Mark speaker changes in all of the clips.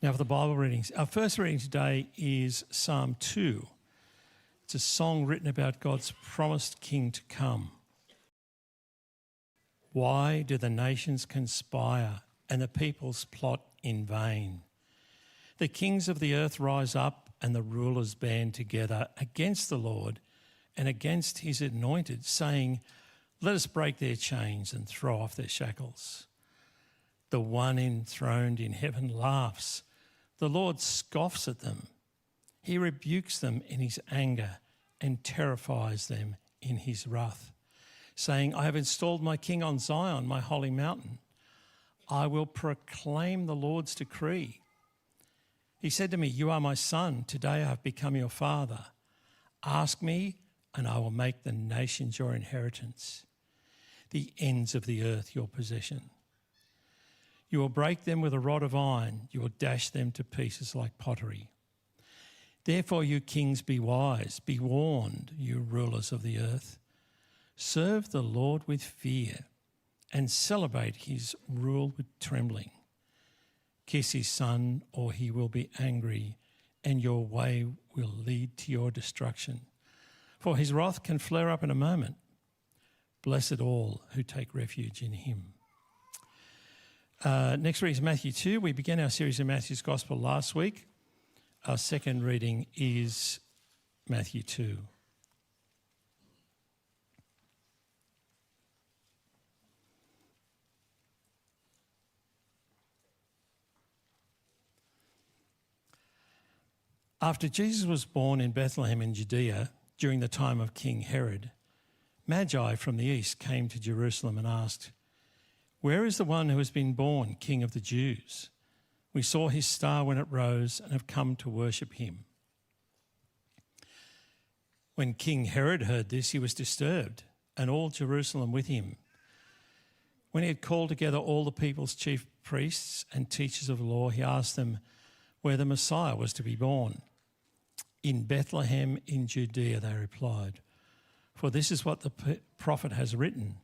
Speaker 1: Now for the Bible readings. Our first reading today is Psalm 2. It's a song written about God's promised king to come. Why do the nations conspire and the peoples plot in vain? The kings of the earth rise up and the rulers band together against the Lord and against his anointed, saying, "Let us break their chains and throw off their shackles." The one enthroned in heaven laughs. The Lord scoffs at them. He rebukes them in his anger and terrifies them in his wrath, saying, "I have installed my king on Zion, my holy mountain. I will proclaim the Lord's decree. He said to me, 'You are my son. Today I have become your father. Ask me, and I will make the nations your inheritance, the ends of the earth your possession. You will break them with a rod of iron. You will dash them to pieces like pottery. Therefore, you kings, be wise. Be warned, you rulers of the earth. Serve the Lord with fear and celebrate his rule with trembling. Kiss his son, or he will be angry, and your way will lead to your destruction. For his wrath can flare up in a moment. Blessed all who take refuge in him." Next reading is Matthew 2. We began our series in Matthew's Gospel last week. Our second reading is Matthew 2. After Jesus was born in Bethlehem in Judea during the time of King Herod, Magi from the east came to Jerusalem and asked, "Where is the one who has been born King of the Jews? We saw his star when it rose and have come to worship him." When King Herod heard this, he was disturbed, and all Jerusalem with him. When he had called together all the people's chief priests and teachers of the law, he asked them where the Messiah was to be born. "In Bethlehem in Judea," they replied, "for this is what the prophet has written.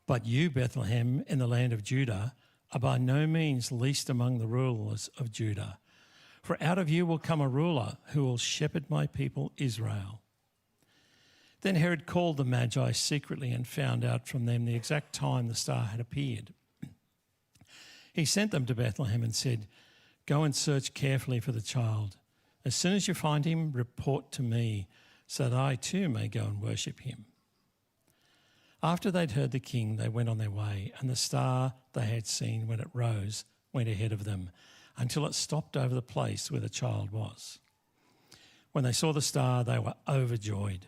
Speaker 1: But you, Bethlehem, in the land of Judah, are by no means least among the rulers of Judah. For out of you will come a ruler who will shepherd my people Israel." Then Herod called the Magi secretly and found out from them the exact time the star had appeared. He sent them to Bethlehem and said, "Go and search carefully for the child. As soon as you find him, report to me, so that I too may go and worship him." After they'd heard the king, they went on their way, and the star they had seen when it rose went ahead of them until it stopped over the place where the child was. When they saw the star, they were overjoyed.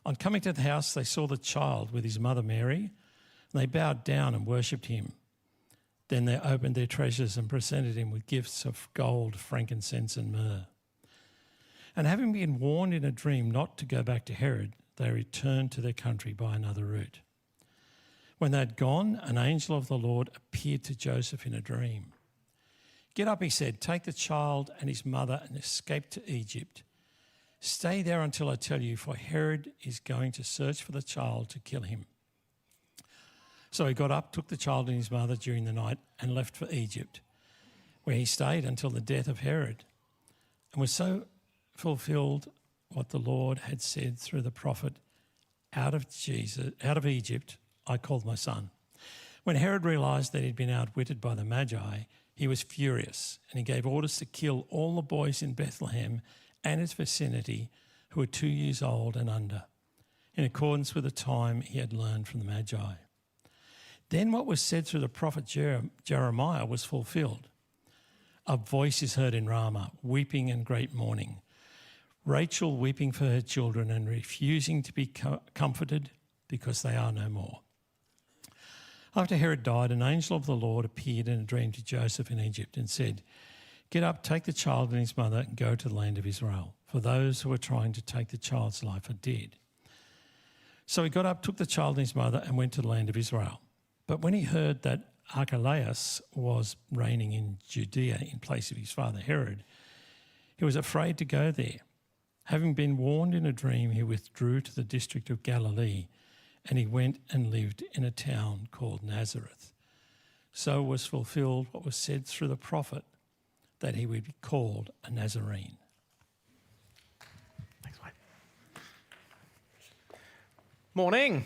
Speaker 1: On coming to the house, they saw the child with his mother Mary, and they bowed down and worshipped him. Then they opened their treasures and presented him with gifts of gold, frankincense, and myrrh. And having been warned in a dream not to go back to Herod, they returned to their country by another route. When they had gone, an angel of the Lord appeared to Joseph in a dream. "Get up," he said, "take the child and his mother and escape to Egypt. Stay there until I tell you, for Herod is going to search for the child to kill him." So he got up, took the child and his mother during the night, and left for Egypt, where he stayed until the death of Herod, and was so fulfilled what the Lord had said through the prophet, out of Egypt I called my son." When Herod realised that he'd been outwitted by the Magi, he was furious, and he gave orders to kill all the boys in Bethlehem and its vicinity who were 2 years old and under, in accordance with the time he had learned from the Magi. Then what was said through the prophet Jeremiah was fulfilled. "A voice is heard in Ramah, weeping and great mourning, Rachel weeping for her children and refusing to be comforted because they are no more." After Herod died, an angel of the Lord appeared in a dream to Joseph in Egypt and said, "Get up, take the child and his mother and go to the land of Israel, for those who are trying to take the child's life are dead." So he got up, took the child and his mother and went to the land of Israel. But when he heard that Archelaus was reigning in Judea in place of his father Herod, he was afraid to go there. Having been warned in a dream, he withdrew to the district of Galilee, and he went and lived in a town called Nazareth. So was fulfilled what was said through the prophet, that he would be called a Nazarene.
Speaker 2: Thanks, mate. Morning.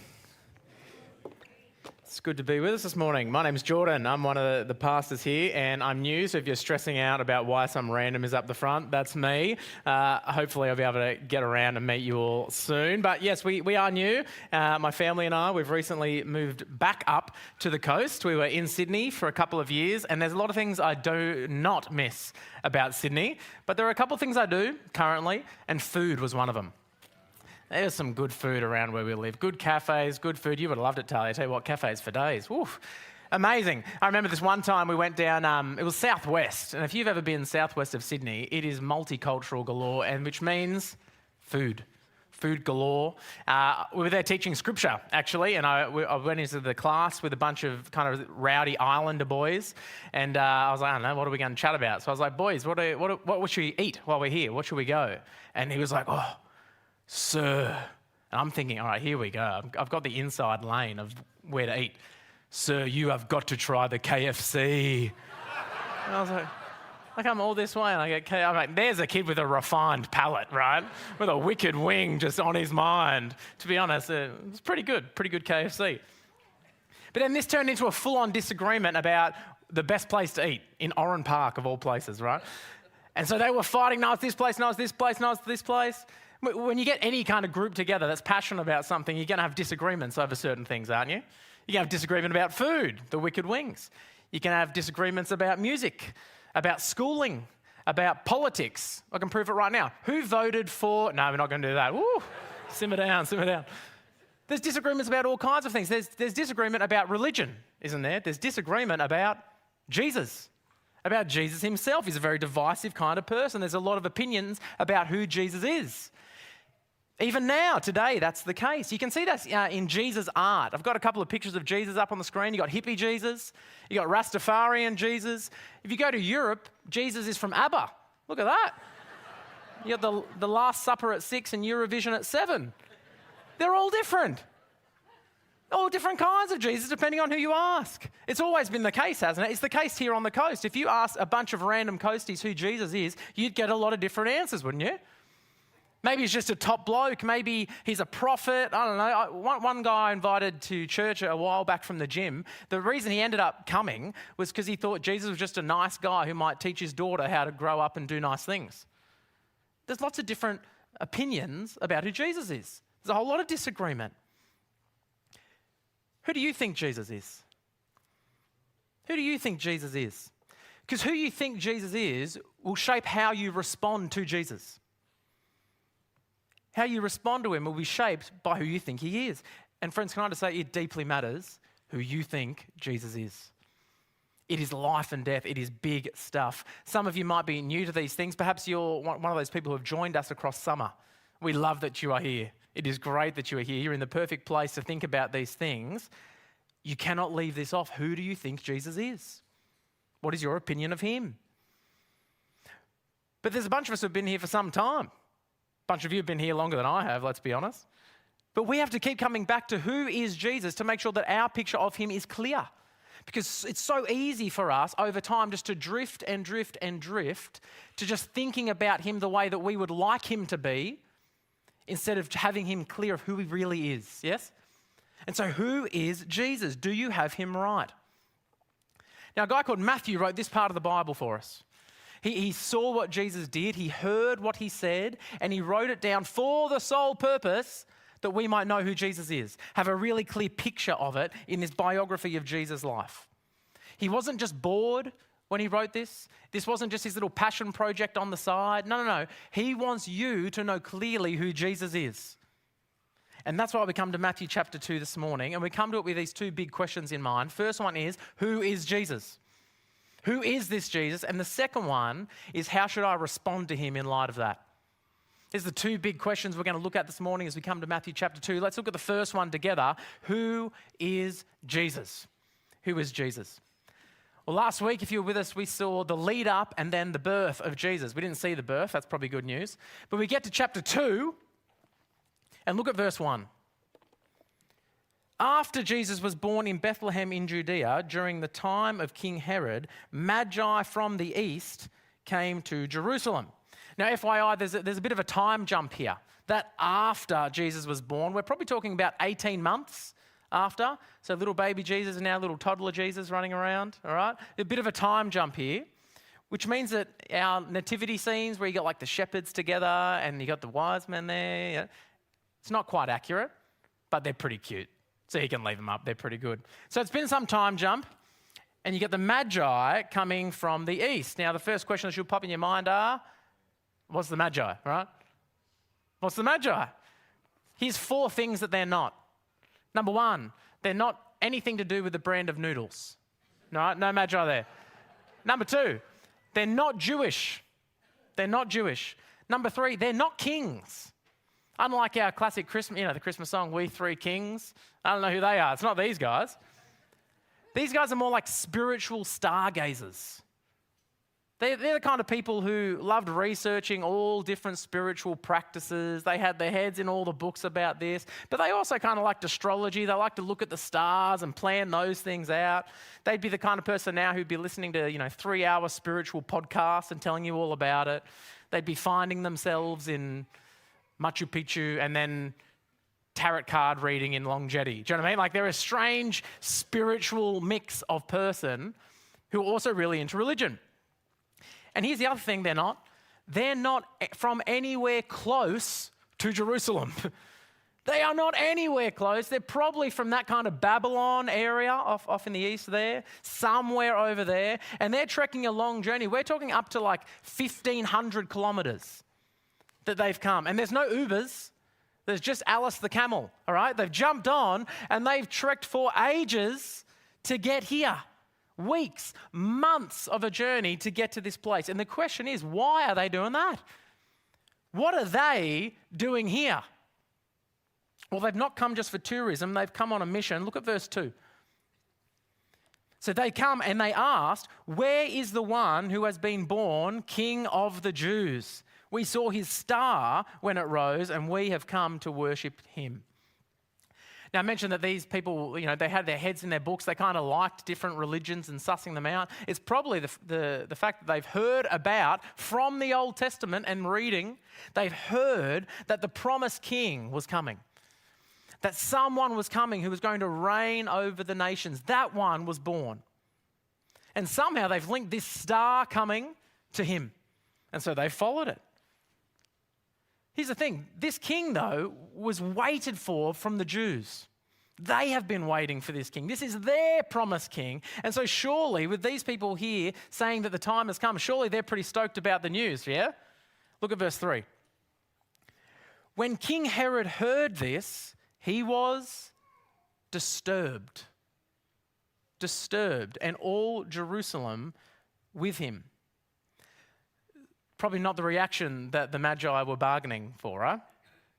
Speaker 2: It's good to be with us this morning. My name's Jordan. I'm one of the pastors here, and I'm new, so if you're stressing out about why some random is up the front, that's me. Hopefully I'll be able to get around and meet you all soon. But yes, we are new. My family and I, we've recently moved back up to the coast. We were in Sydney for a couple of years, and there's a lot of things I do not miss about Sydney, but there are a couple of things I do currently, and food was one of them. There's some good food around where we live. Good cafes, good food. You would have loved it, Talia. I tell you what, cafes for days. Woof. Amazing. I remember this one time we went down, it was southwest. And if you've ever been southwest of Sydney, it is multicultural galore, and which means food. Food galore. We were there teaching scripture, actually, and I went into the class with a bunch of kind of rowdy Islander boys, and I was like, I don't know, what are we going to chat about? So I was like, boys, what should we eat while we're here? What should we go? And he was like, oh, sir. And I'm thinking, all right, here we go. I've got the inside lane of where to eat. Sir, you have got to try the KFC. And I was like, I come all this way and I get I'm like, there's a kid with a refined palate, right? With a wicked wing just on his mind. To be honest, it was pretty good KFC. But then this turned into a full-on disagreement about the best place to eat in Oran Park, of all places, right? And so they were fighting, no, it's this place, no, it's this place, no, it's this place. When you get any kind of group together that's passionate about something, you're going to have disagreements over certain things, aren't you? You're going to have disagreement about food, the wicked wings. You can have disagreements about music, about schooling, about politics. I can prove it right now. Who voted for... No, we're not going to do that. Woo! Simmer down. There's disagreements about all kinds of things. There's disagreement about religion, isn't there? There's disagreement about Jesus. About Jesus himself. He's a very divisive kind of person. There's a lot of opinions about who Jesus is. Even now, today, that's the case. You can see that in Jesus' art. I've got a couple of pictures of Jesus up on the screen. You've got hippie Jesus. You've got Rastafarian Jesus. If you go to Europe, Jesus is from ABBA. Look at that. You got the Last Supper at 6 and Eurovision at 7. They're all different. All different kinds of Jesus, depending on who you ask. It's always been the case, hasn't it? It's the case here on the coast. If you ask a bunch of random coasties who Jesus is, you'd get a lot of different answers, wouldn't you? Maybe he's just a top bloke. Maybe he's a prophet. I don't know. One guy I invited to church a while back from the gym, the reason he ended up coming was because he thought Jesus was just a nice guy who might teach his daughter how to grow up and do nice things. There's lots of different opinions about who Jesus is. There's a whole lot of disagreement. Who do you think Jesus is? Who do you think Jesus is? Because who you think Jesus is will shape how you respond to Jesus. How you respond to him will be shaped by who you think he is. And friends, can I just say, it deeply matters who you think Jesus is. It is life and death. It is big stuff. Some of you might be new to these things. Perhaps you're one of those people who have joined us across summer. We love that you are here. It is great that you are here. You're in the perfect place to think about these things. You cannot leave this off. Who do you think Jesus is? What is your opinion of him? But there's a bunch of us who have been here for some time. A bunch of you have been here longer than I have, let's be honest. But we have to keep coming back to who is Jesus to make sure that our picture of him is clear. Because it's so easy for us over time just to drift to just thinking about him the way that we would like him to be instead of having him clear of who he really is, yes? And so who is Jesus? Do you have him right? Now, a guy called Matthew wrote this part of the Bible for us. He saw what Jesus did, he heard what he said, and he wrote it down for the sole purpose that we might know who Jesus is, have a really clear picture of it in this biography of Jesus' life. He wasn't just bored when he wrote this. This wasn't just his little passion project on the side. No. He wants you to know clearly who Jesus is. And that's why we come to Matthew chapter 2 this morning, and we come to it with these two big questions in mind. First one is, who is Jesus? Who is this Jesus? And the second one is, how should I respond to him in light of that? These are the two big questions we're going to look at this morning as we come to Matthew chapter 2. Let's look at the first one together. Who is Jesus? Who is Jesus? Well, last week, if you were with us, we saw the lead up and then the birth of Jesus. We didn't see the birth. That's probably good news. But we get to chapter 2 and look at verse 1. After Jesus was born in Bethlehem in Judea during the time of King Herod, Magi from the east came to Jerusalem. Now, FYI, there's a bit of a time jump here. That after Jesus was born, we're probably talking about 18 months after. So little baby Jesus and now little toddler Jesus running around, all right? A bit of a time jump here, which means that our nativity scenes where you got like the shepherds together and you got the wise men there, it's not quite accurate, but they're pretty cute. So you can leave them up, they're pretty good. So it's been some time jump, and you get the Magi coming from the east. Now, the first question that should pop in your mind are, what's the Magi, right? What's the Magi? Here's 4 things that they're not. Number 1, they're not anything to do with the brand of noodles. No Magi there. Number 2, they're not Jewish. They're not Jewish. Number 3, they're not kings. Unlike our classic Christmas, the Christmas song, We Three Kings. I don't know who they are. It's not these guys. These guys are more like spiritual stargazers. They're the kind of people who loved researching all different spiritual practices. They had their heads in all the books about this, but they also kind of liked astrology. They like to look at the stars and plan those things out. They'd be the kind of person now who'd be listening to, 3-hour spiritual podcasts and telling you all about it. They'd be finding themselves in Machu Picchu and then tarot card reading in Long Jetty. Do you know what I mean? Like they're a strange spiritual mix of person who are also really into religion. And here's the other thing they're not from anywhere close to Jerusalem. They are not anywhere close. They're probably from that kind of Babylon area off in the east there, somewhere over there. And they're trekking a long journey. We're talking up to like 1,500 kilometers that they've come. And there's no Ubers. There's just Alice the camel, all right? They've jumped on and they've trekked for ages to get here. Weeks, months of a journey to get to this place. And the question is, why are they doing that? What are they doing here? Well, they've not come just for tourism. They've come on a mission. Look at verse 2. So they come and they asked, where is the one who has been born King of the Jews? We saw his star when it rose, and we have come to worship him. Now, I mentioned that these people, they had their heads in their books. They kind of liked different religions and sussing them out. It's probably the fact that they've heard about, from the Old Testament and reading, they've heard that the promised king was coming. That someone was coming who was going to reign over the nations. That one was born. And somehow they've linked this star coming to him. And so they followed it. Here's the thing. This king, though, was waited for from the Jews. They have been waiting for this king. This is their promised king. And so surely, with these people here saying that the time has come, surely they're pretty stoked about the news, yeah? Look at verse 3. When King Herod heard this, he was disturbed. Disturbed, and all Jerusalem with him. Probably not the reaction that the Magi were bargaining for, right?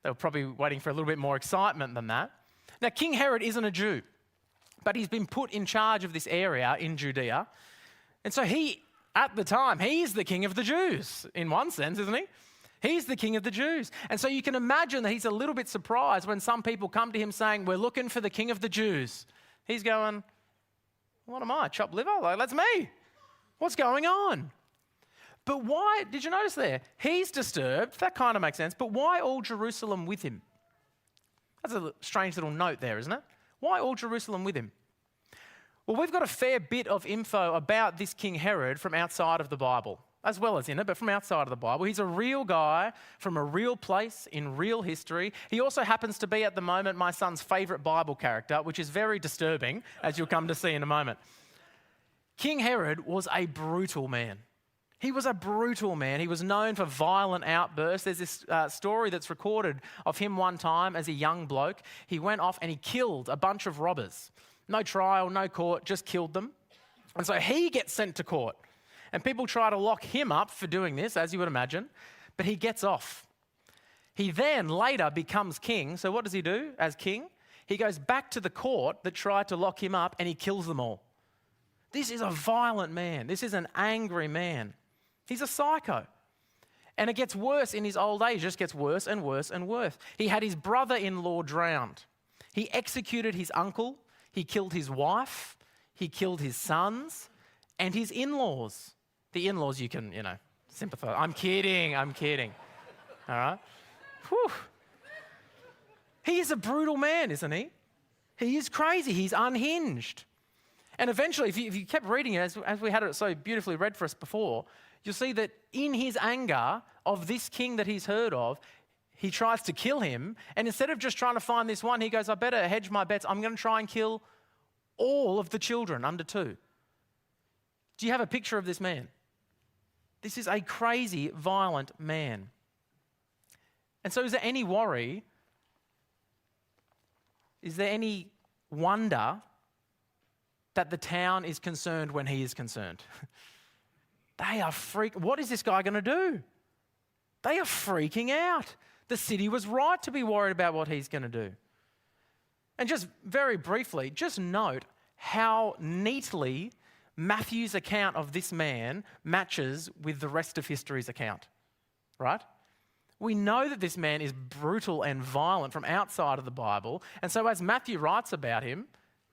Speaker 2: They were probably waiting for a little bit more excitement than that. Now, King Herod isn't a Jew, but he's been put in charge of this area in Judea. And so at the time, he's the king of the Jews, in one sense, isn't he? He's the king of the Jews. And so you can imagine that he's a little bit surprised when some people come to him saying, we're looking for the king of the Jews. He's going, what am I, chopped liver? Like, that's me. What's going on? But why, did you notice there? He's disturbed, that kind of makes sense, but why all Jerusalem with him? That's a strange little note there, isn't it? Why all Jerusalem with him? Well, we've got a fair bit of info about this King Herod from outside of the Bible, as well as in it, but from outside of the Bible. He's a real guy from a real place in real history. He also happens to be, at the moment, my son's favourite Bible character, which is very disturbing, as you'll come to see in a moment. King Herod was a brutal man. He was a brutal man. He was known for violent outbursts. There's this story that's recorded of him one time as a young bloke. He went off and he killed a bunch of robbers. No trial, no court, just killed them. And so he gets sent to court. And people try to lock him up for doing this, as you would imagine, but he gets off. He then later becomes king. So what does he do as king? He goes back to the court that tried to lock him up and he kills them all. This is a violent man. This is an angry man. He's a psycho. And it gets worse in his old age. It just gets worse and worse and worse. He had his brother-in-law drowned. He executed his uncle. He killed his wife. He killed his sons and his in-laws. The in-laws you can, Sympathise. I'm kidding. All right? Whew. He is a brutal man, isn't he? He is crazy. He's unhinged. And eventually, if you kept reading it, as we had it so beautifully read for us before, you'll see that in his anger of this king that he's heard of, he tries to kill him. And instead of just trying to find this one, he goes, I better hedge my bets. I'm going to try and kill all of the children under 2. Do you have a picture of this man? This is a crazy, violent man. And so is there any worry? Is there any wonder that the town is concerned when he is concerned? They are What is this guy going to do? They are freaking out. The city was right to be worried about what he's going to do. And just very briefly, just note how neatly Matthew's account of this man matches with the rest of history's account, right? We know that this man is brutal and violent from outside of the Bible. And so as Matthew writes about him,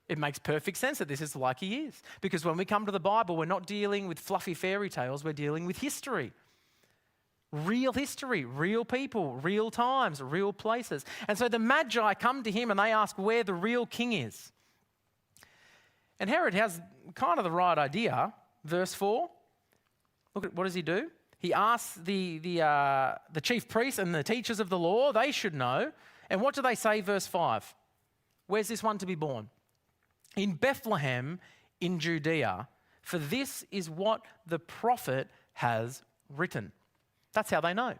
Speaker 2: it makes perfect sense that this is like he is. Because when we come to the Bible, we're not dealing with fluffy fairy tales, we're dealing with history. Real history, real people, real times, real places. And so the Magi come to him and they ask where the real king is. And Herod has kind of the right idea. Verse 4, look at what does he do? He asks the chief priests and the teachers of the law, they should know. And what do they say, verse 5? Where's this one to be born? In Bethlehem in Judea, for this is what the prophet has written. That's how they know.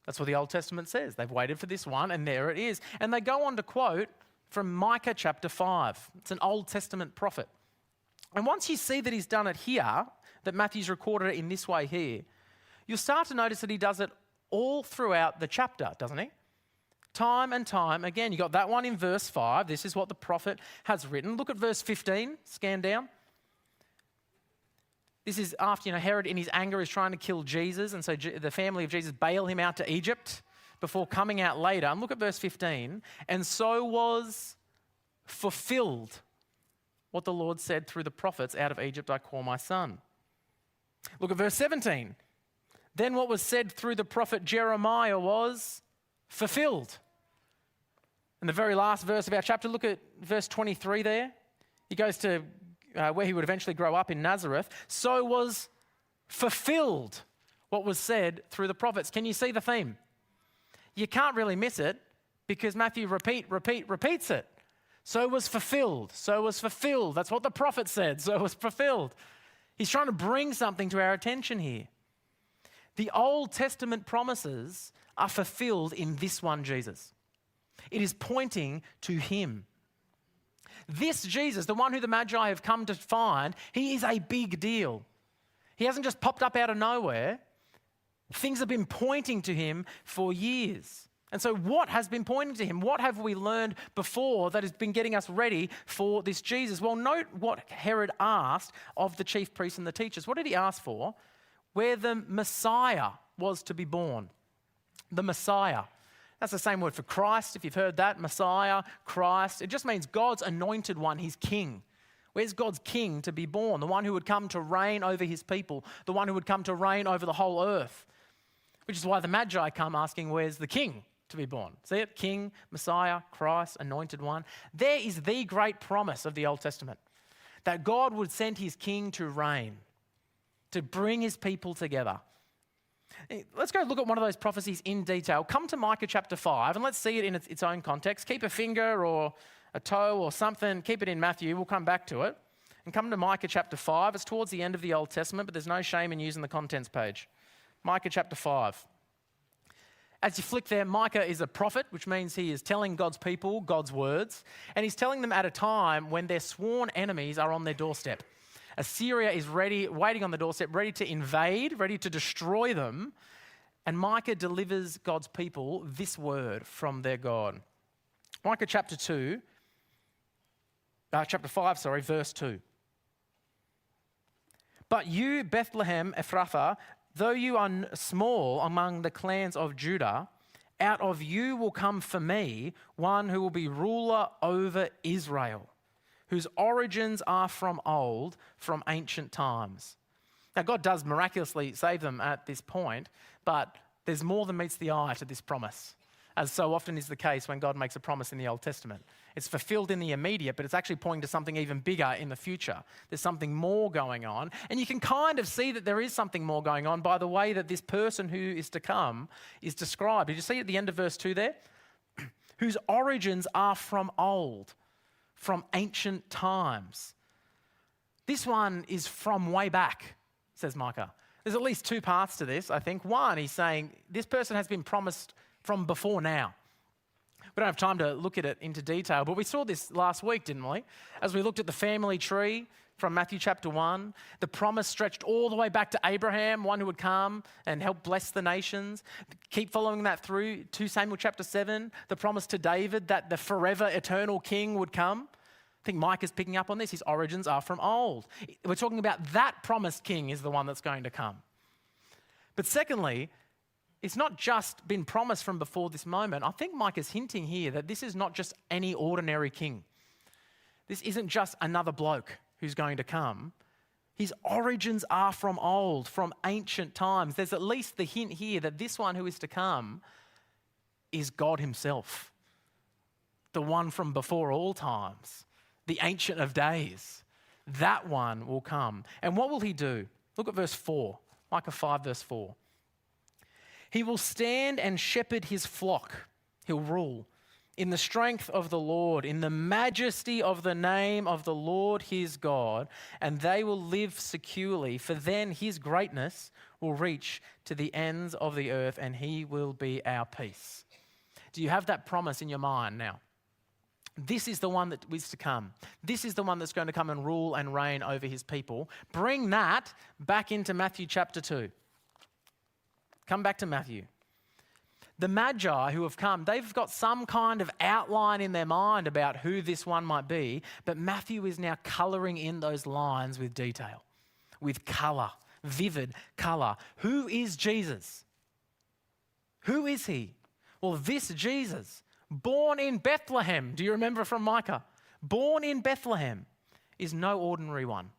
Speaker 2: That's what the Old Testament says. They've waited for this one and there it is. And they go on to quote from Micah chapter 5. It's an Old Testament prophet. And once you see that he's done it here, that Matthew's recorded it in this way here, you'll start to notice that he does it all throughout the chapter, doesn't he? Time and time again. You got that one in verse 5. This is what the prophet has written. Look at verse 15. Scan down. This is after, Herod in his anger is trying to kill Jesus. And so the family of Jesus bail him out to Egypt before coming out later. And look at verse 15. And so was fulfilled what the Lord said through the prophets, out of Egypt I call my son. Look at verse 17. Then what was said through the prophet Jeremiah was fulfilled. And the very last verse of our chapter, look at verse 23 there. He goes to where he would eventually grow up in Nazareth. So was fulfilled what was said through the prophets. Can you see the theme? You can't really miss it because Matthew repeats it. So was fulfilled. So was fulfilled. That's what the prophet said. So was fulfilled. He's trying to bring something to our attention here. The Old Testament promises are fulfilled in this one Jesus. It is pointing to him. This Jesus, the one who the Magi have come to find, he is a big deal. He hasn't just popped up out of nowhere. Things have been pointing to him for years. And so what has been pointing to him? What have we learned before that has been getting us ready for this Jesus? Well, note what Herod asked of the chief priests and the teachers. What did he ask for? Where the Messiah was to be born. The Messiah. That's the same word for Christ, if you've heard that. Messiah, Christ. It just means God's anointed one, his king. Where's God's king to be born? The one who would come to reign over his people. The one who would come to reign over the whole earth. Which is why the Magi come asking, where's the king to be born? See it? King, Messiah, Christ, anointed one. There is the great promise of the Old Testament. That God would send his king to reign. To bring his people together. Let's go look at one of those prophecies in detail. Come to Micah chapter 5 and let's see it in its own context. Keep a finger or a toe or something, keep it in Matthew. We'll come back to it. And come to Micah chapter 5. It's towards the end of the Old Testament, but there's no shame in using the contents page. Micah chapter 5. As you flick there, Micah is a prophet, which means he is telling God's people God's words. And he's telling them at a time when their sworn enemies are on their doorstep. Assyria is ready, waiting on the doorstep, ready to invade, ready to destroy them. And Micah delivers God's people this word from their God. Micah chapter 5, verse 2. But you, Bethlehem Ephrathah, though you are small among the clans of Judah, out of you will come for me one who will be ruler over Israel, whose origins are from old, from ancient times. Now, God does miraculously save them at this point, but there's more than meets the eye to this promise, as so often is the case when God makes a promise in the Old Testament. It's fulfilled in the immediate, but it's actually pointing to something even bigger in the future. There's something more going on, and you can kind of see that there is something more going on by the way that this person who is to come is described. Did you see at the end of verse 2 there? Whose origins are from old, from ancient times. This one is from way back, says Micah. There's at least two parts to this, I think. One, he's saying this person has been promised from before now. We don't have time to look at it into detail, but we saw this last week, didn't we? As we looked at the family tree from Matthew chapter 1, the promise stretched all the way back to Abraham, one who would come and help bless the nations. Keep following that through to Samuel chapter 7, the promise to David that the forever eternal king would come. I think Mike is picking up on this. His origins are from old. We're talking about that promised king is the one that's going to come. But secondly, it's not just been promised from before this moment. I think Mike is hinting here that this is not just any ordinary king. This isn't just another bloke who's going to come. His origins are from old, from ancient times. There's at least the hint here that this one who is to come is God himself, the one from before all times, the Ancient of Days. That one will come. And what will he do? Look at verse 4, Micah 5 verse 4. He will stand and shepherd his flock. He'll rule in the strength of the Lord, in the majesty of the name of the Lord his God, and they will live securely, for then his greatness will reach to the ends of the earth, and he will be our peace. Do you have that promise in your mind now? This is the one that is to come. This is the one that's going to come and rule and reign over his people. Bring that back into Matthew chapter 2. Come back to Matthew. The Magi who have come, they've got some kind of outline in their mind about who this one might be, but Matthew is now colouring in those lines with detail, with colour, vivid colour. Who is Jesus? Who is he? Well, this Jesus, born in Bethlehem, do you remember from Micah? Born in Bethlehem is no ordinary one.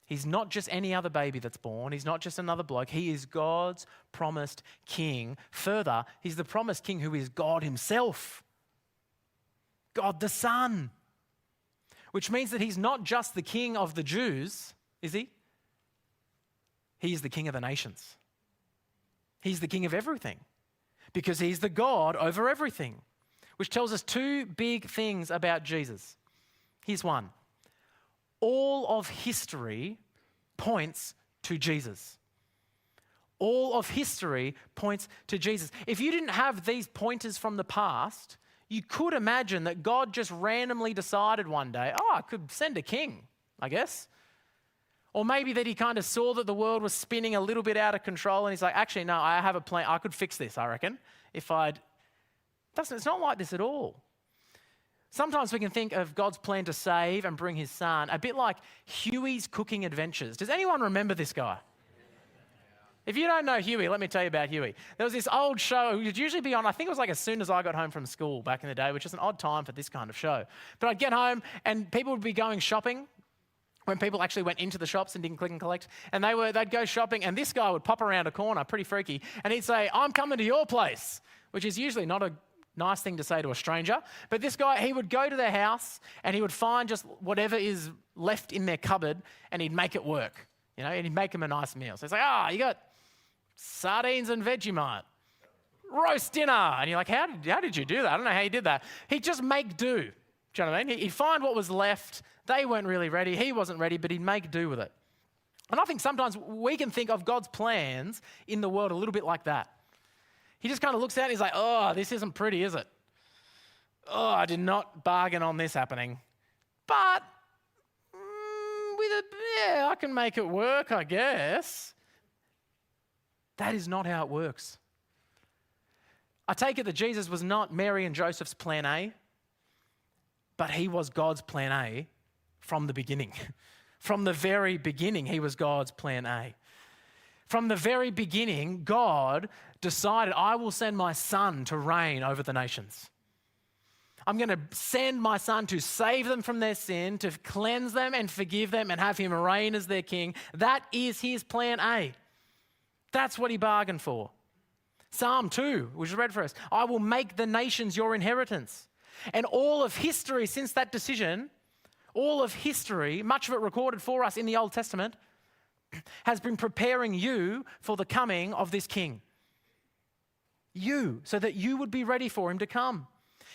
Speaker 2: He's not just any other baby that's born. He's not just another bloke. He is God's promised king. Further, he's the promised king who is God himself, God the Son, which means that he's not just the king of the Jews, is he? He is the king of the nations. He's the king of everything because he's the God over everything, which tells us two big things about Jesus. Here's one. All of history points to Jesus. All of history points to Jesus. If you didn't have these pointers from the past, you could imagine that God just randomly decided one day, I could send a king, I guess. Or maybe that he kind of saw that the world was spinning a little bit out of control and he's like, actually, no, I have a plan. I could fix this, I reckon. It's not like this at all. Sometimes we can think of God's plan to save and bring his son a bit like Huey's Cooking Adventures. Does anyone remember this guy? If you don't know Huey, let me tell you about Huey. There was this old show, it would usually be on, I think it was like as soon as I got home from school back in the day, which is an odd time for this kind of show. But I'd get home and people would be going shopping when people actually went into the shops and didn't click and collect. And they'd go shopping and this guy would pop around a corner, pretty freaky, and he'd say, I'm coming to your place, which is usually not a nice thing to say to a stranger. But this guy, he would go to their house and he would find just whatever is left in their cupboard and he'd make it work, and he'd make them a nice meal. So it's like, you got sardines and Vegemite, roast dinner. And you're like, how did you do that? I don't know how you did that. He'd just make do. Do you know what I mean? He'd find what was left. They weren't really ready. He wasn't ready, but he'd make do with it. And I think sometimes we can think of God's plans in the world a little bit like that. He just kind of looks out and he's like, this isn't pretty, is it? I did not bargain on this happening. But I can make it work, I guess. That is not how it works. I take it that Jesus was not Mary and Joseph's plan A, but he was God's plan A from the beginning. From the very beginning, he was God's plan A. From the very beginning, God decided, I will send my son to reign over the nations. I'm going to send my son to save them from their sin, to cleanse them and forgive them and have him reign as their king. That is his plan A. That's what he bargained for. Psalm 2, which is read for us, I will make the nations your inheritance. And all of history since that decision, all of history, much of it recorded for us in the Old Testament, has been preparing you for the coming of this king. You, so that you would be ready for him to come.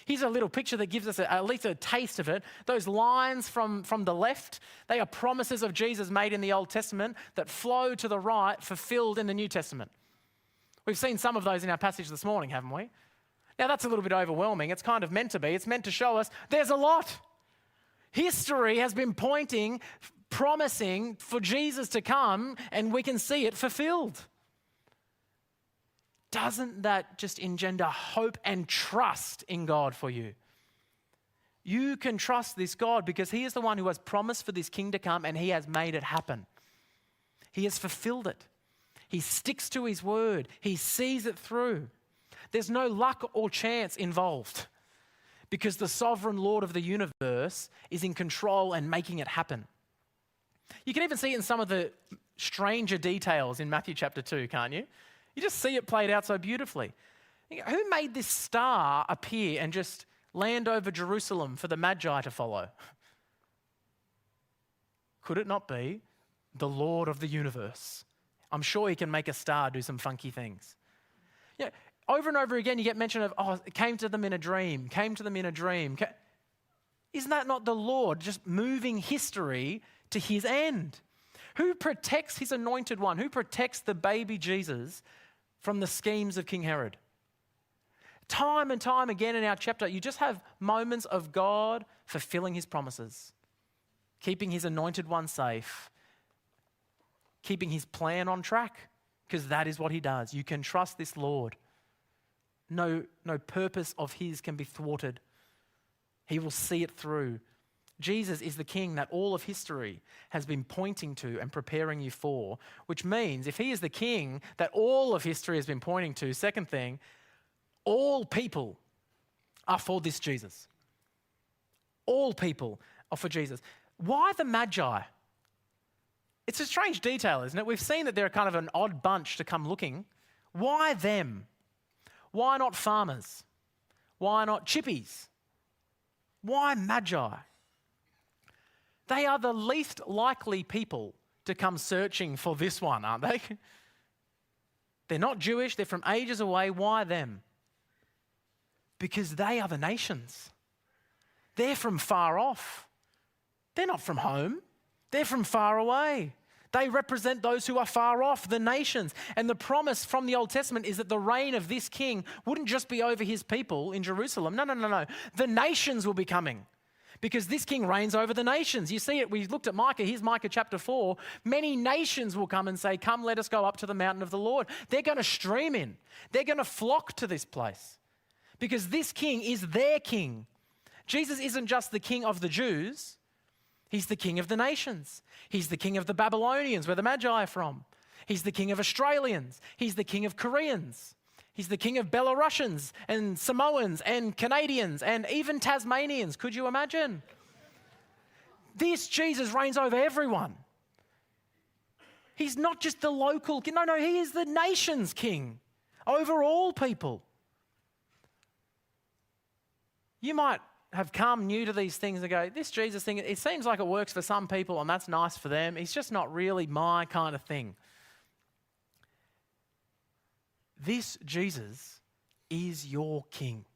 Speaker 2: Here's a little picture that gives us at least a taste of it. Those lines from the left, they are promises of Jesus made in the Old Testament that flow to the right, fulfilled in the New Testament. We've seen some of those in our passage this morning, haven't we? Now that's a little bit overwhelming. It's kind of meant to be. It's meant to show us there's a lot. History has been pointing, promising for Jesus to come, and we can see it fulfilled. Doesn't that just engender hope and trust in God for you? You can trust this God because he is the one who has promised for this king to come, and he has made it happen. He has fulfilled it. He sticks to his word. He sees it through. There's no luck or chance involved because the sovereign Lord of the universe is in control and making it happen. You can even see it in some of the stranger details in Matthew chapter 2, can't you? You just see it played out so beautifully. Who made this star appear and just land over Jerusalem for the Magi to follow? Could it not be the Lord of the universe? I'm sure he can make a star do some funky things. Yeah, over and over again you get mention of, it came to them in a dream, came to them in a dream. Isn't that not the Lord just moving history to his end? Who protects his anointed one? Who protects the baby Jesus from the schemes of King Herod? Time and time again in our chapter, you just have moments of God fulfilling his promises, keeping his anointed one safe, keeping his plan on track, because that is what he does. You can trust this Lord. No purpose of his can be thwarted. He will see it through. Jesus is the king that all of history has been pointing to and preparing you for, which means if he is the king that all of history has been pointing to, second thing, all people are for this Jesus. All people are for Jesus. Why the Magi? It's a strange detail, isn't it? We've seen that they're kind of an odd bunch to come looking. Why them? Why not farmers? Why not chippies? Why Magi? They are the least likely people to come searching for this one, aren't they? They're not Jewish, they're from ages away. Why them? Because they are the nations. They're from far off. They're not from home. They're from far away. They represent those who are far off, the nations. And the promise from the Old Testament is that the reign of this king wouldn't just be over his people in Jerusalem. No. The nations will be coming. Because this king reigns over the nations. You see it, we looked at Micah, here's Micah chapter 4. Many nations will come and say, come, let us go up to the mountain of the Lord. They're going to stream in. They're going to flock to this place. Because this king is their king. Jesus isn't just the king of the Jews. He's the king of the nations. He's the king of the Babylonians, where the Magi are from. He's the king of Australians. He's the king of Koreans. He's the king of Belarusians and Samoans and Canadians and even Tasmanians. Could you imagine? This Jesus reigns over everyone. He's not just the local king. No, he is the nation's king over all people. You might have come new to these things and go, this Jesus thing, it seems like it works for some people and that's nice for them. It's just not really my kind of thing. This Jesus is your king.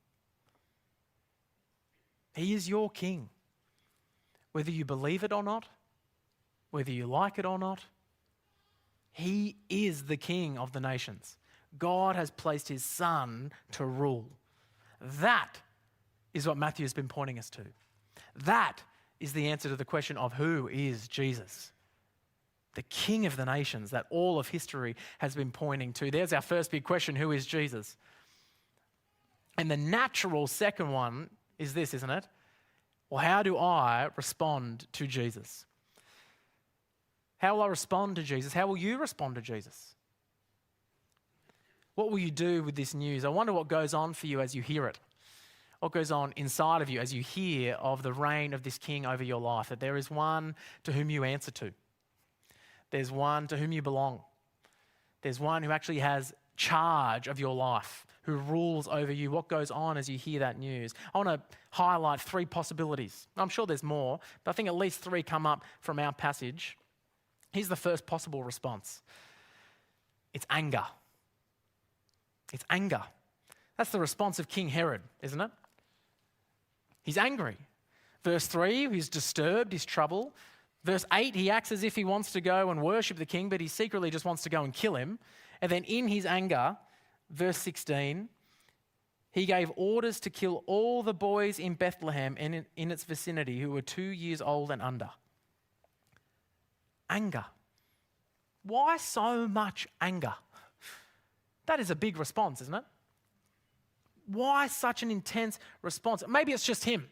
Speaker 2: He is your king. Whether you believe it or not, whether you like it or not, he is the king of the nations. God has placed his son to rule. That is what Matthew has been pointing us to. That is the answer to the question of who is Jesus? The king of the nations that all of history has been pointing to. There's our first big question, who is Jesus? And the natural second one is this, isn't it? Well, how do I respond to Jesus? How will I respond to Jesus? How will you respond to Jesus? What will you do with this news? I wonder what goes on for you as you hear it. what goes on inside of you as you hear of the reign of this king over your life, that there is one to whom you answer to. There's one to whom you belong. There's one who actually has charge of your life, who rules over you. What goes on as you hear that news? I want to highlight 3 possibilities. I'm sure there's more, but I think at least 3 come up from our passage. Here's the first possible response. It's anger. It's anger. That's the response of King Herod, isn't it? He's angry. Verse 3, he's disturbed, he's troubled. Verse 8, he acts as if he wants to go and worship the king, but he secretly just wants to go and kill him. And then in his anger, verse 16, he gave orders to kill all the boys in Bethlehem and in its vicinity who were 2 years old and under. Anger. Why so much anger? That is a big response, isn't it? Why such an intense response? Maybe it's just him.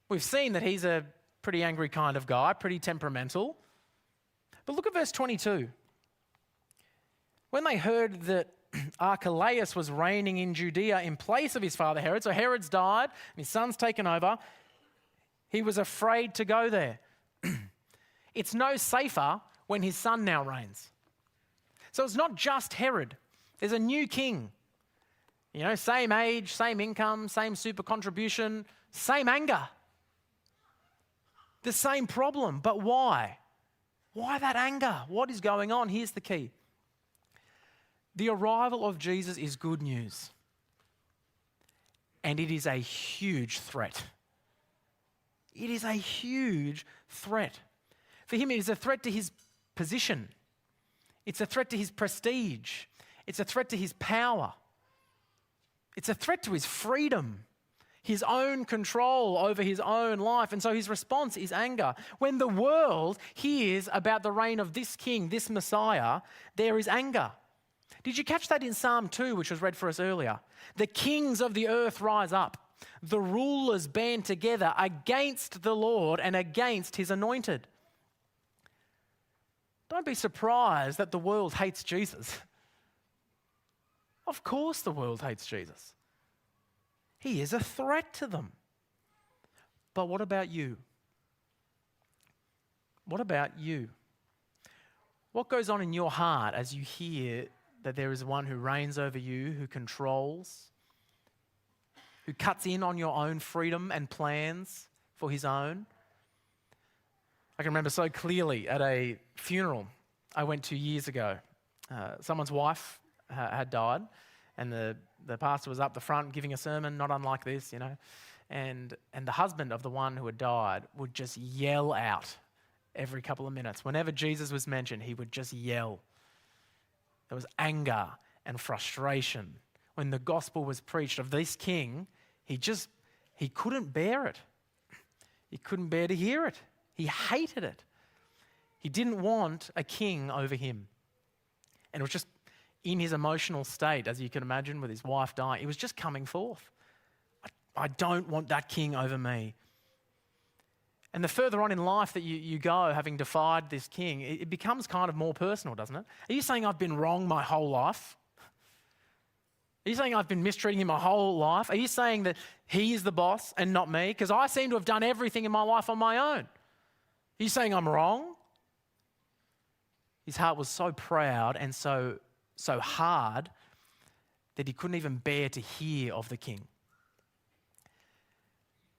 Speaker 2: We've seen that he's a pretty angry kind of guy, pretty temperamental. But look at verse 22. When they heard that Archelaus was reigning in Judea in place of his father Herod, so Herod's died and his son's taken over, he was afraid to go there. It's no safer when his son now reigns. So it's not just Herod. There's a new king. You know, same age, same income, same super contribution, same anger. The same problem, but why? Why that anger? What is going on? Here's the key. The arrival of Jesus is good news. And it is a huge threat. It is a huge threat. For him, it is a threat to his position. It's a threat to his prestige. It's a threat to his power. It's a threat to his freedom, his own control over his own life. And so his response is anger. When the world hears about the reign of this king, this Messiah, there is anger. Did you catch that in Psalm 2, which was read for us earlier? The kings of the earth rise up. The rulers band together against the Lord and against his anointed. Don't be surprised that the world hates Jesus. Of course the world hates Jesus. He is a threat to them. But what about you? What about you? What goes on in your heart as you hear that there is one who reigns over you, who controls, who cuts in on your own freedom and plans for his own? I can remember so clearly at a funeral I went to years ago. Someone's wife had died, and the pastor was up the front giving a sermon, not unlike this, you know. And the husband of the one who had died would just yell out every couple of minutes. Whenever Jesus was mentioned, he would just yell. There was anger and frustration. When the gospel was preached of this king, he couldn't bear it. He couldn't bear to hear it. He hated it. He didn't want a king over him. And it was just in his emotional state, as you can imagine, with his wife dying, it was just coming forth. I don't want that king over me. And the further on in life that you go, having defied this king, it becomes kind of more personal, doesn't it? Are you saying I've been wrong my whole life? Are you saying I've been mistreating him my whole life? Are you saying that he is the boss and not me? Because I seem to have done everything in my life on my own. Are you saying I'm wrong? His heart was so proud and so hard that he couldn't even bear to hear of the king.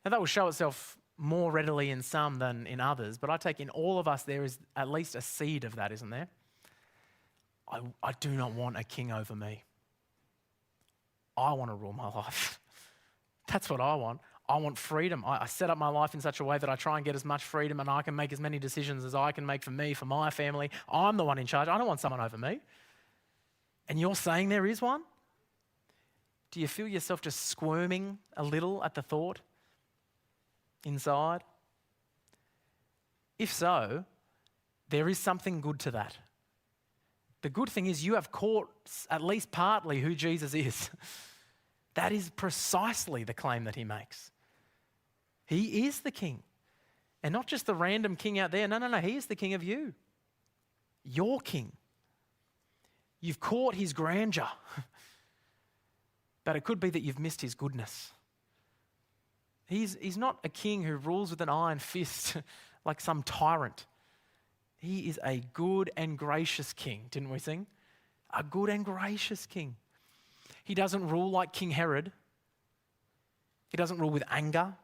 Speaker 2: Now that will show itself more readily in some than in others, but I take in all of us there is at least a seed of that, isn't there? I do not want a king over me. I want to rule my life. That's what I want. I want freedom. I set up my life in such a way that I try and get as much freedom and I can make as many decisions as I can make for me, for my family. I'm the one in charge. I don't want someone over me. And you're saying there is one? Do you feel yourself just squirming a little at the thought inside? If so, there is something good to that. The good thing is you have caught at least partly who Jesus is. That is precisely the claim that he makes. He is the king. And not just the random king out there. No, he is the king of you. Your king. You've caught his grandeur. But it could be that you've missed his goodness. He's not a king who rules with an iron fist like some tyrant. He is a good and gracious king, didn't we sing? A good and gracious king. He doesn't rule like King Herod. He doesn't rule with anger.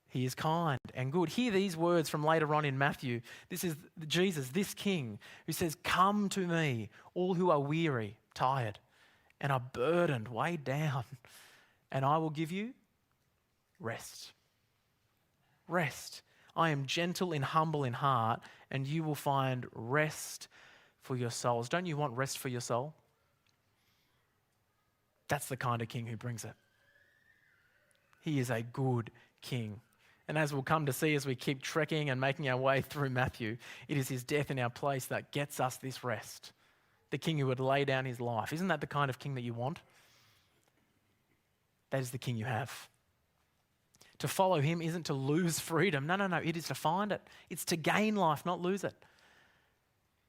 Speaker 2: He is kind and good. Hear these words from later on in Matthew. This is Jesus, this king, who says, "Come to me, all who are weary, tired, and are burdened, weighed down, and I will give you rest." Rest. I am gentle and humble in heart, and you will find rest for your souls. Don't you want rest for your soul? That's the kind of king who brings it. He is a good king. And as we'll come to see as we keep trekking and making our way through Matthew, it is his death in our place that gets us this rest. The king who would lay down his life. Isn't that the kind of king that you want? That is the king you have. To follow him isn't to lose freedom. No. It is to find it. It's to gain life, not lose it.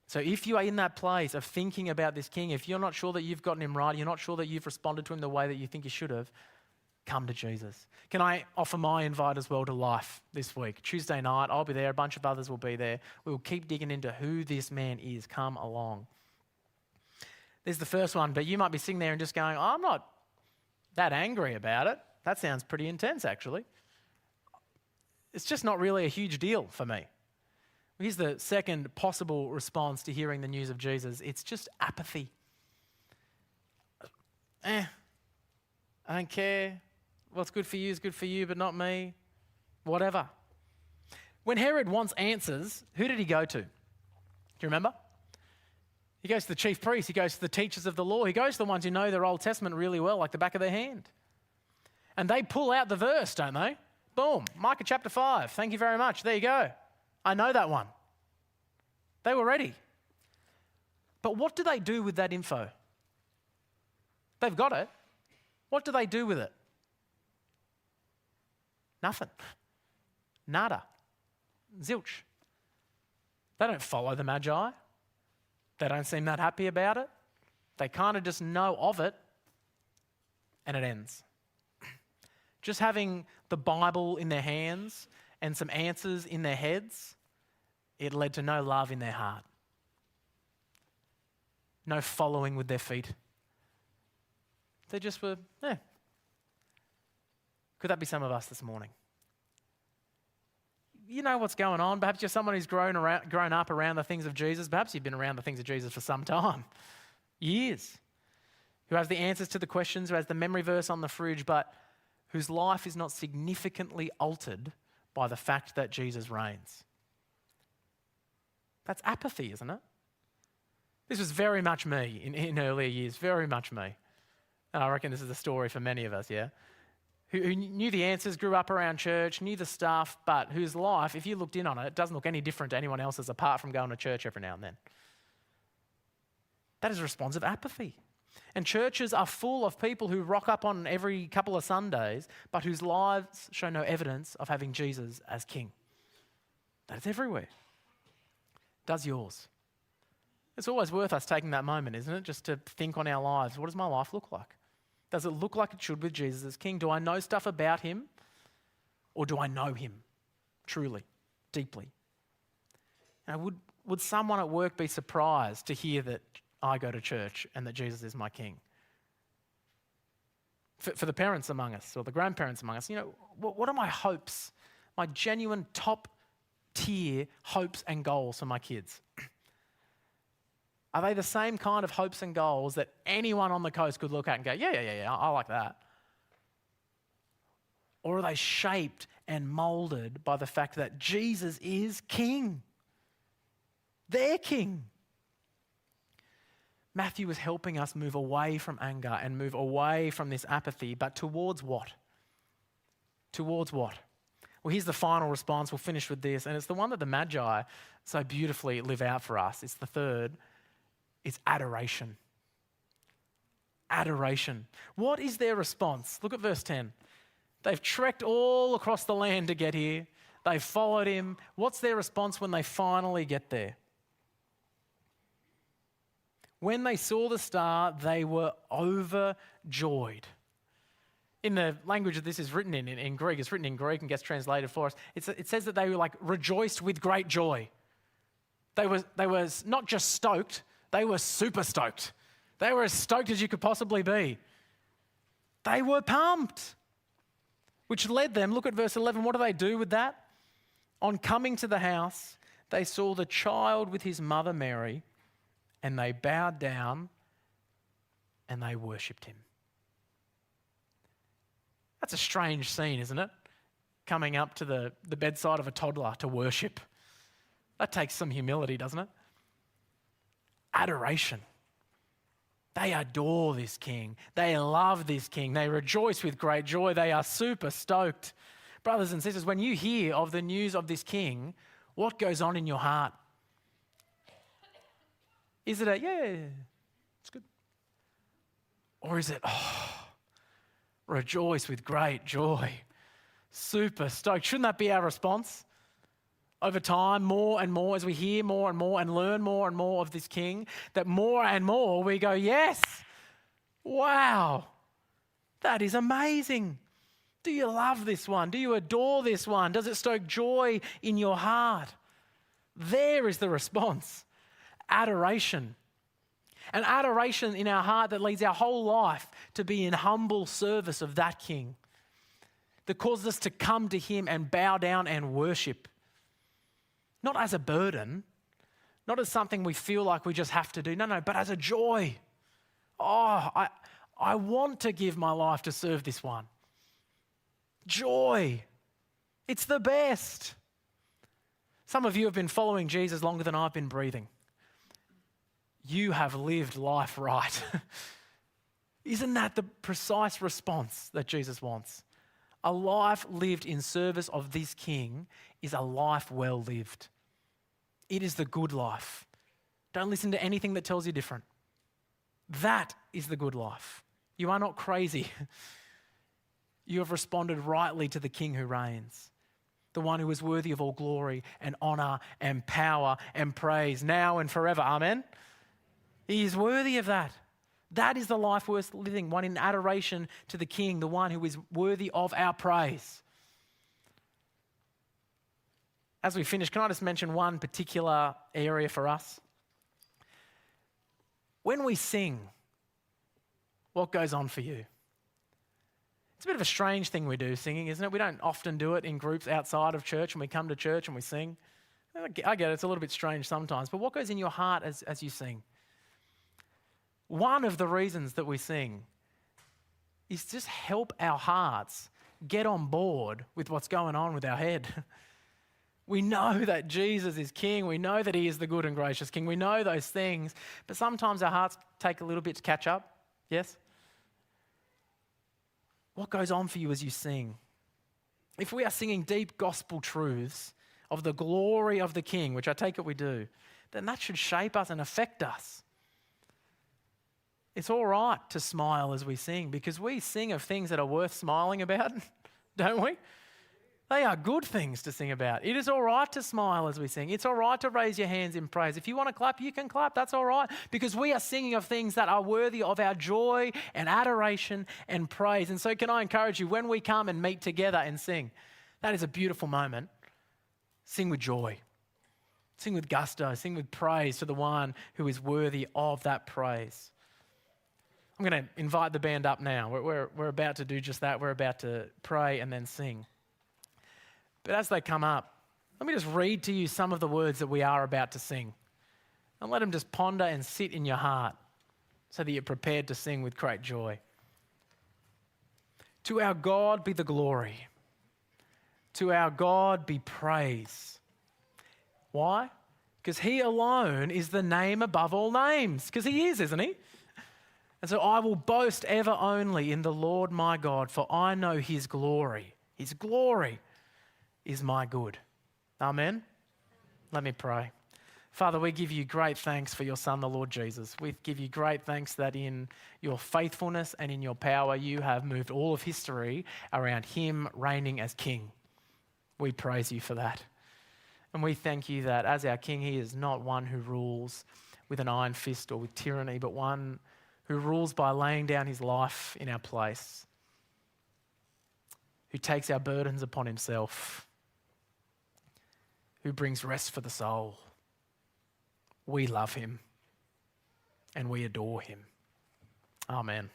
Speaker 2: So if you are in that place of thinking about this king, if you're not sure that you've gotten him right, you're not sure that you've responded to him the way that you think you should have, come to Jesus. Can I offer my invite as well to life this week? Tuesday night, I'll be there. A bunch of others will be there. We'll keep digging into who this man is. Come along. There's the first one, but you might be sitting there and just going, I'm not that angry about it. That sounds pretty intense, actually. It's just not really a huge deal for me. Here's the second possible response to hearing the news of Jesus. It's just apathy. I don't care. What's good for you is good for you, but not me. Whatever. When Herod wants answers, who did he go to? Do you remember? He goes to the chief priests. He goes to the teachers of the law. He goes to the ones who know their Old Testament really well, like the back of their hand. And they pull out the verse, don't they? Boom, Micah chapter 5. Thank you very much. There you go. I know that one. They were ready. But what do they do with that info? They've got it. What do they do with it? Nothing. Nada. Zilch. They don't follow the Magi. They don't seem that happy about it. They kind of just know of it, and it ends. Just having the Bible in their hands and some answers in their heads, it led to no love in their heart. No following with their feet. They just were, Could that be some of us this morning? You know what's going on. Perhaps you're someone who's grown up around the things of Jesus. Perhaps you've been around the things of Jesus for some time, years. Who has the answers to the questions, who has the memory verse on the fridge, but whose life is not significantly altered by the fact that Jesus reigns. That's apathy, isn't it? This was very much me in earlier years, very much me. And I reckon this is a story for many of us, yeah? Who knew the answers, grew up around church, knew the stuff, but whose life, if you looked in on it, doesn't look any different to anyone else's apart from going to church every now and then. That is a response of apathy. And churches are full of people who rock up on every couple of Sundays, but whose lives show no evidence of having Jesus as king. That is everywhere. Does yours? It's always worth us taking that moment, isn't it? Just to think on our lives. What does my life look like? Does it look like it should with Jesus as king? Do I know stuff about him? Or do I know him truly, deeply? Now, would someone at work be surprised to hear that I go to church and that Jesus is my king? For the parents among us or the grandparents among us, what are my hopes, my genuine top tier hopes and goals for my kids? Are they the same kind of hopes and goals that anyone on the coast could look at and go, yeah, I like that? Or are they shaped and molded by the fact that Jesus is king? Their king. Matthew is helping us move away from anger and move away from this apathy, but towards what? Towards what? Well, here's the final response. We'll finish with this, and it's the one that the Magi so beautifully live out for us. It's the third. It's adoration. Adoration. What is their response? Look at verse 10. They've trekked all across the land to get here. They've followed him. What's their response when they finally get there? When they saw the star, they were overjoyed. In the language that this is written in Greek, it's written in Greek and gets translated for us. It says that they were like rejoiced with great joy. They were not just stoked, they were super stoked. They were as stoked as you could possibly be. They were pumped, which led them, look at verse 11, what do they do with that? On coming to the house, they saw the child with his mother Mary, and they bowed down and they worshipped him. That's a strange scene, isn't it? Coming up to the bedside of a toddler to worship. That takes some humility, doesn't it? Adoration. They adore this king. They love this king. They rejoice with great joy. They are super stoked. Brothers and sisters, when you hear of the news of this king, what goes on in your heart? Is it yeah, it's good? Or is it, rejoice with great joy, super stoked? Shouldn't that be our response? Over time, more and more, as we hear more and more and learn more and more of this king, that more and more we go, yes, wow, that is amazing. Do you love this one? Do you adore this one? Does it stoke joy in your heart? There is the response. Adoration. An adoration in our heart that leads our whole life to be in humble service of that king, that causes us to come to him and bow down and worship. Not as a burden, not as something we feel like we just have to do. No, but as a joy. I want to give my life to serve this one. Joy. It's the best. Some of you have been following Jesus longer than I've been breathing. You have lived life right. Isn't that the precise response that Jesus wants? A life lived in service of this king is a life well lived. It is the good life. Don't listen to anything that tells you different. That is the good life. You are not crazy. You have responded rightly to the king who reigns, the one who is worthy of all glory and honor and power and praise now and forever. Amen? He is worthy of that. That is the life worth living, one in adoration to the king, the one who is worthy of our praise. As we finish, can I just mention one particular area for us? When we sing, what goes on for you? It's a bit of a strange thing we do, singing, isn't it? We don't often do it in groups outside of church, and we come to church and we sing. I get it, it's a little bit strange sometimes, but what goes in your heart as you sing? One of the reasons that we sing is just help our hearts get on board with what's going on with our head. We know that Jesus is king. We know that he is the good and gracious king. We know those things, but sometimes our hearts take a little bit to catch up. Yes? What goes on for you as you sing? If we are singing deep gospel truths of the glory of the king, which I take it we do, then that should shape us and affect us. It's all right to smile as we sing because we sing of things that are worth smiling about, don't we? They are good things to sing about. It is all right to smile as we sing. It's all right to raise your hands in praise. If you want to clap, you can clap. That's all right because we are singing of things that are worthy of our joy and adoration and praise. And so can I encourage you, when we come and meet together and sing, that is a beautiful moment. Sing with joy. Sing with gusto. Sing with praise to the one who is worthy of that praise. I'm going to invite the band up now. We're about to do just that. We're about to pray and then sing. But as they come up, let me just read to you some of the words that we are about to sing. And let them just ponder and sit in your heart so that you're prepared to sing with great joy. To our God be the glory. To our God be praise. Why? Because he alone is the name above all names. Because he is, isn't he? And so I will boast ever only in the Lord my God, for I know his glory. His glory is my good. Amen? Let me pray. Father, we give you great thanks for your Son, the Lord Jesus. We give you great thanks that in your faithfulness and in your power, you have moved all of history around him reigning as King. We praise you for that. And we thank you that as our King, he is not one who rules with an iron fist or with tyranny, but one who rules by laying down his life in our place, who takes our burdens upon himself, who brings rest for the soul. We love him and we adore him. Amen.